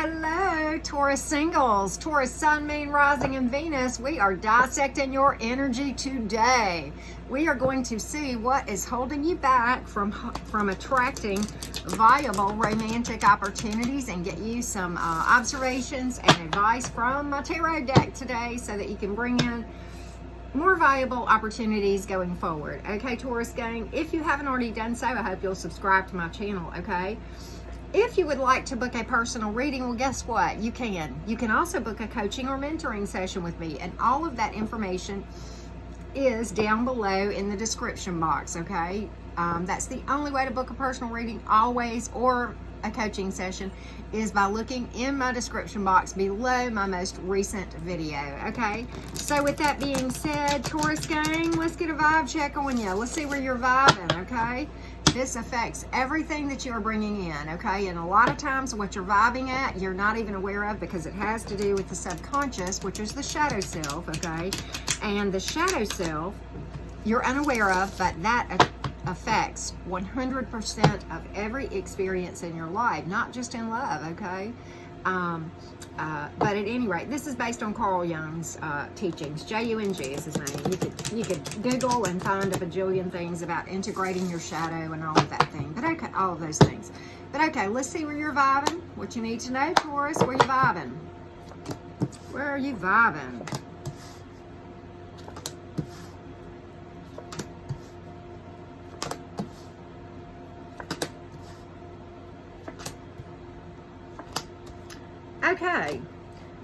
Hello, Taurus singles, Taurus Sun, Moon, Rising, and Venus. We are dissecting your energy today. We are going to see what is holding you back from attracting viable romantic opportunities and get you some observations and advice from my tarot deck today so that you can bring in more valuable opportunities going forward. Okay, Taurus gang, if you haven't already done so, I hope you'll subscribe to my channel, okay? If you would like to book a personal reading, well, guess what? You can. You can also book a coaching or mentoring session with me, and all of that information is down below in the description box, okay? That's the only way to book a personal reading always, or a coaching session, is by looking in my description box below my most recent video, okay? So with that being said, Taurus gang, let's get a vibe check on you. Let's see where you're vibing, okay? This affects everything that you're bringing in, okay? And a lot of times what you're vibing at, you're not even aware of, because it has to do with the subconscious, which is the shadow self, okay? And the shadow self, you're unaware of, but that affects 100% of every experience in your life, not just in love, okay? But at any rate, this is based on Carl Jung's teachings. Jung is his name. You could Google and find a bajillion things about integrating your shadow and all of that thing. But okay, all of those things. But okay, let's see where you're vibing. What you need to know, Taurus, where you vibing? Where are you vibing? Okay,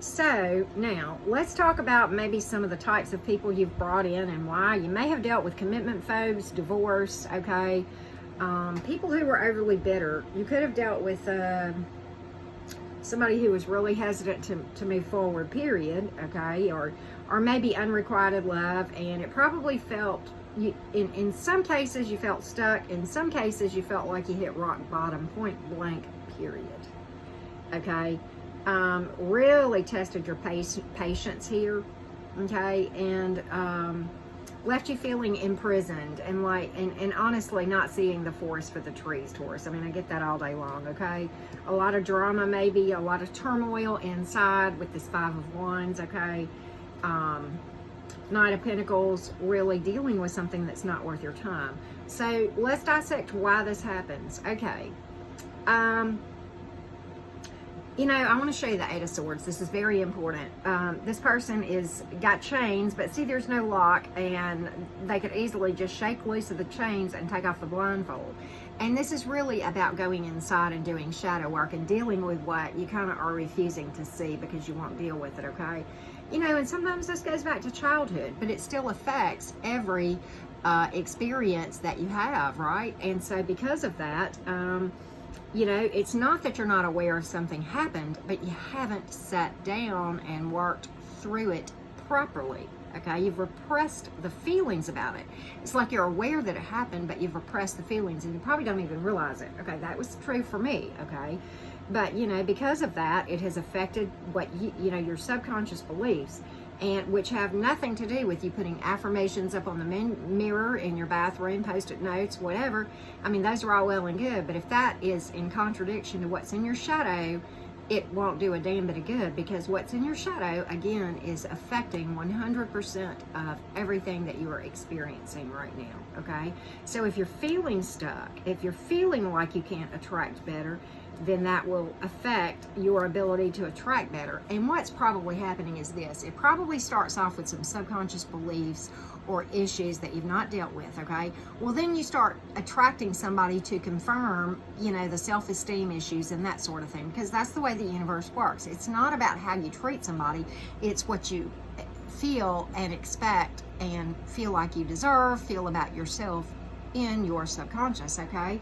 so now let's talk about maybe some of the types of people you've brought in and why. You may have dealt with commitment phobes, divorce, okay? People who were overly bitter. You could have dealt with somebody who was really hesitant to move forward, period, okay? Or maybe unrequited love, and it probably felt, in some cases you felt stuck, in some cases you felt like you hit rock bottom, point blank, period, okay? Really tested your patience here, okay, and left you feeling imprisoned and and honestly not seeing the forest for the trees, Taurus. I mean, I get that all day long, okay? A lot of drama, maybe a lot of turmoil inside with this Five of Wands, okay? Knight of Pentacles, really dealing with something that's not worth your time. So let's dissect why this happens, okay? You know, I want to show you the Eight of Swords. This is very important. This person got chains, but see, there's no lock, and they could easily just shake loose of the chains and take off the blindfold. And this is really about going inside and doing shadow work and dealing with what you kind of are refusing to see because you won't deal with it, okay? You know, and sometimes this goes back to childhood, but it still affects every experience that you have, right? And so because of that, you know, it's not that you're not aware of something happened, but you haven't sat down and worked through it properly, okay? You've repressed the feelings about it. It's like you're aware that it happened, but you've repressed the feelings, and you probably don't even realize it, okay? That was true for me, okay? But, you know, because of that, it has affected what, you know, your subconscious beliefs, and which have nothing to do with you putting affirmations up on the mirror in your bathroom, post-it notes, whatever. I mean, those are all well and good, but if that is in contradiction to what's in your shadow, it won't do a damn bit of good, because what's in your shadow, again, is affecting 100% of everything that you are experiencing right now, okay? So if you're feeling stuck, if you're feeling like you can't attract better, then that will affect your ability to attract better. And what's probably happening is this. It probably starts off with some subconscious beliefs or issues that you've not dealt with, okay? Well, then you start attracting somebody to confirm, you know, the self-esteem issues and that sort of thing, because that's the way the universe works. It's not about how you treat somebody. It's what you feel and expect and feel like you deserve, feel about yourself in your subconscious, okay?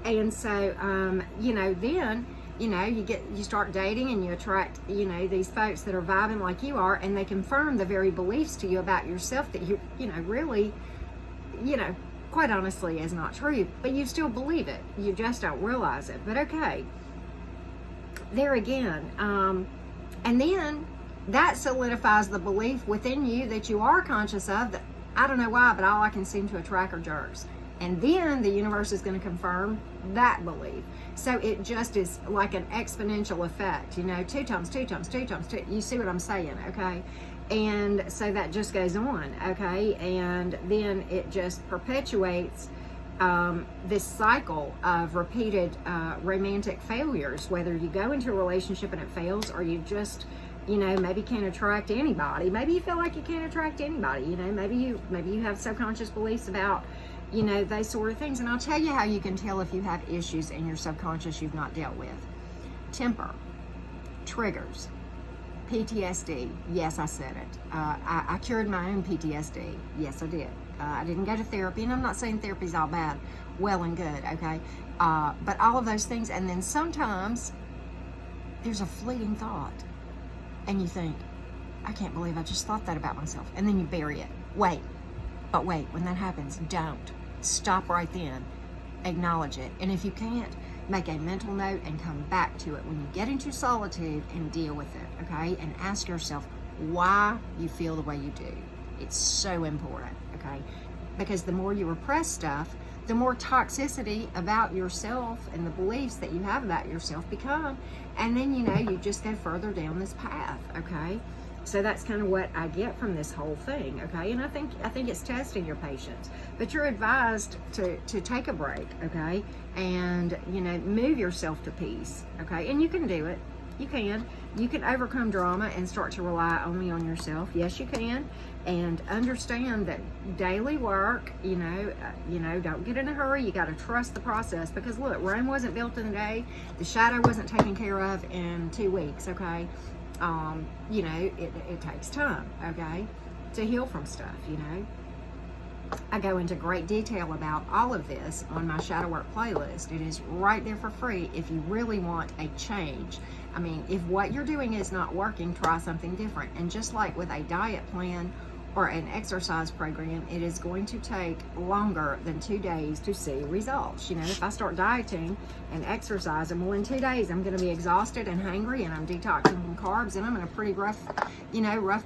And so, you know, then, you know, you start dating and you attract, you know, these folks that are vibing like you are, and they confirm the very beliefs to you about yourself that you know, really, you know, quite honestly is not true, but you still believe it. You just don't realize it. But okay, there again, and then that solidifies the belief within you that you are conscious of, that I don't know why, but all I can seem to attract are jerks. And then the universe is going to confirm that belief. So it just is like an exponential effect, 2 times 2 times 2 times 2. You see what I'm saying, okay? And so that just goes on, okay? And then it just perpetuates this cycle of repeated romantic failures, whether you go into a relationship and it fails, or you just, maybe can't attract anybody. Maybe you feel like you can't attract anybody, maybe you have subconscious beliefs about, those sort of things. And I'll tell you how you can tell if you have issues in your subconscious you've not dealt with. Temper, triggers, PTSD. Yes, I said it. I cured my own PTSD. Yes, I did. I didn't go to therapy, and I'm not saying therapy's all bad. Well and good, okay? But all of those things, and then sometimes there's a fleeting thought, and you think, I can't believe I just thought that about myself. And then you bury it. Wait, when that happens, don't. Stop right then. Acknowledge it. And if you can't, make a mental note and come back to it when you get into solitude and deal with it, okay? And ask yourself why you feel the way you do. It's so important, okay? Because the more you repress stuff, the more toxicity about yourself and the beliefs that you have about yourself become. And then, you just go further down this path, okay? So that's kind of what I get from this whole thing, okay? And I think it's testing your patience. But you're advised to take a break, okay? And, move yourself to peace, okay? And you can do it. You can. You can overcome drama and start to rely only on yourself. Yes, you can. And understand that daily work, don't get in a hurry. You got to trust the process, because look, Rome wasn't built in a day. The shadow wasn't taken care of in 2 weeks, okay? It takes time, okay, to heal from stuff, I go into great detail about all of this on my shadow work playlist. It is right there for free if you really want a change. I mean, if what you're doing is not working, try something different. And just like with a diet plan or an exercise program, it is going to take longer than 2 days to see results. If I start dieting and exercising, well, in 2 days, I'm going to be exhausted and hungry, and I'm detoxing from carbs, and I'm in a pretty rough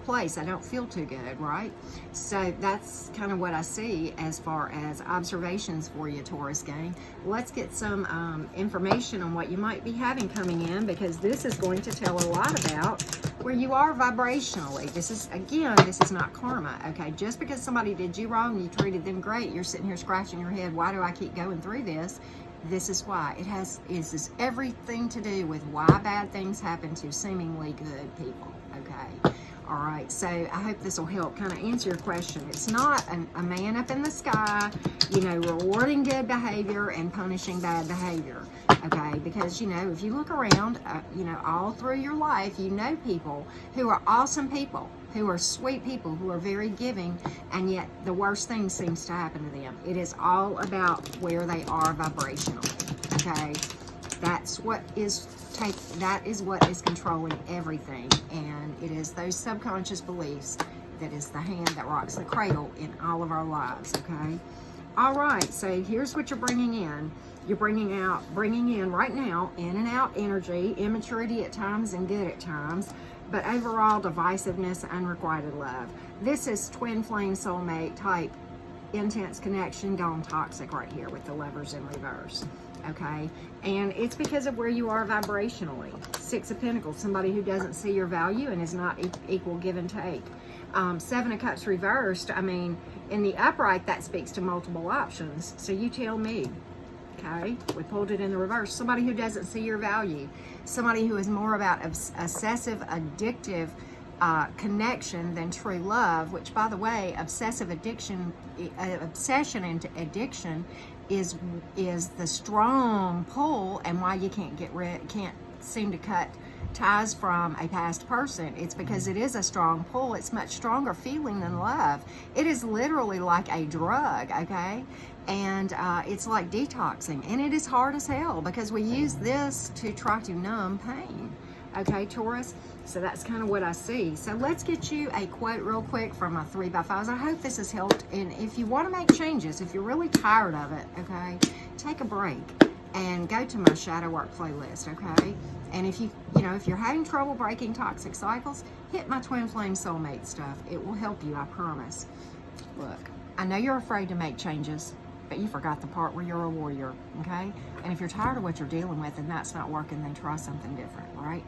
place. I don't feel too good, right? So that's kind of what I see as far as observations for you, Taurus gang. Let's get some information on what you might be having coming in, because this is going to tell a lot about where you are vibrationally. This is not karma, okay? Just because somebody did you wrong and you treated them great, you're sitting here scratching your head, why do I keep going through this? This is why. This is everything to do with why bad things happen to seemingly good people, okay? All right, so I hope this will help kind of answer your question. It's not a man up in the sky, rewarding good behavior and punishing bad behavior, okay? Because, if you look around, all through your life, people who are awesome people, who are sweet people, who are very giving, and yet the worst thing seems to happen to them. It is all about where they are vibrationally, okay? That is what is controlling everything, and it is those subconscious beliefs that is the hand that rocks the cradle in all of our lives, okay? All right, so here's what you're bringing in. You're bringing in right now, in and out energy, immaturity at times and good at times, but overall divisiveness, unrequited love. This is twin flame soulmate type intense connection gone toxic right here with the Lovers in reverse, okay? And it's because of where you are vibrationally. 6 of Pentacles, somebody who doesn't see your value and is not equal give and take. 7 of Cups reversed, in the upright, that speaks to multiple options. So you tell me, okay? We pulled it in the reverse. Somebody who doesn't see your value. Somebody who is more about obsessive, addictive connection than true love, which, by the way, obsession and addiction is the strong pull, and why you can't seem to cut ties from a past person. It's because it is a strong pull. It's much stronger feeling than love. It is literally like a drug, okay? And it's like detoxing, and it is hard as hell because we use this to try to numb pain, okay, Taurus? So that's kind of what I see. So let's get you a quote real quick from my 3x5s. I hope this has helped, and if you want to make changes, if you're really tired of it, okay, take a break and go to my shadow work playlist, okay? And if if you're having trouble breaking toxic cycles, hit my twin flame soulmate stuff. It will help you, I promise. Look, I know you're afraid to make changes but you forgot the part where you're a warrior, okay? And if you're tired of what you're dealing with and that's not working, then try something different, right?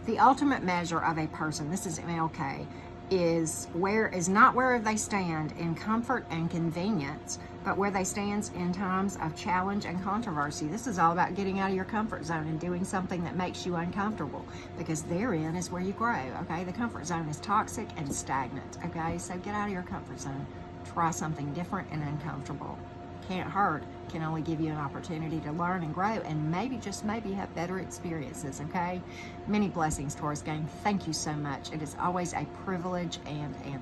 The ultimate measure of a person, this is MLK, is not where they stand in comfort and convenience, but where they stand in times of challenge and controversy. This is all about getting out of your comfort zone and doing something that makes you uncomfortable, because therein is where you grow, okay? The comfort zone is toxic and stagnant, okay? So get out of your comfort zone. Try something different and uncomfortable. Can't hurt, can only give you an opportunity to learn and grow, and maybe, just maybe, have better experiences, okay? Many blessings, Taurus gang. Thank you so much. It is always a privilege and an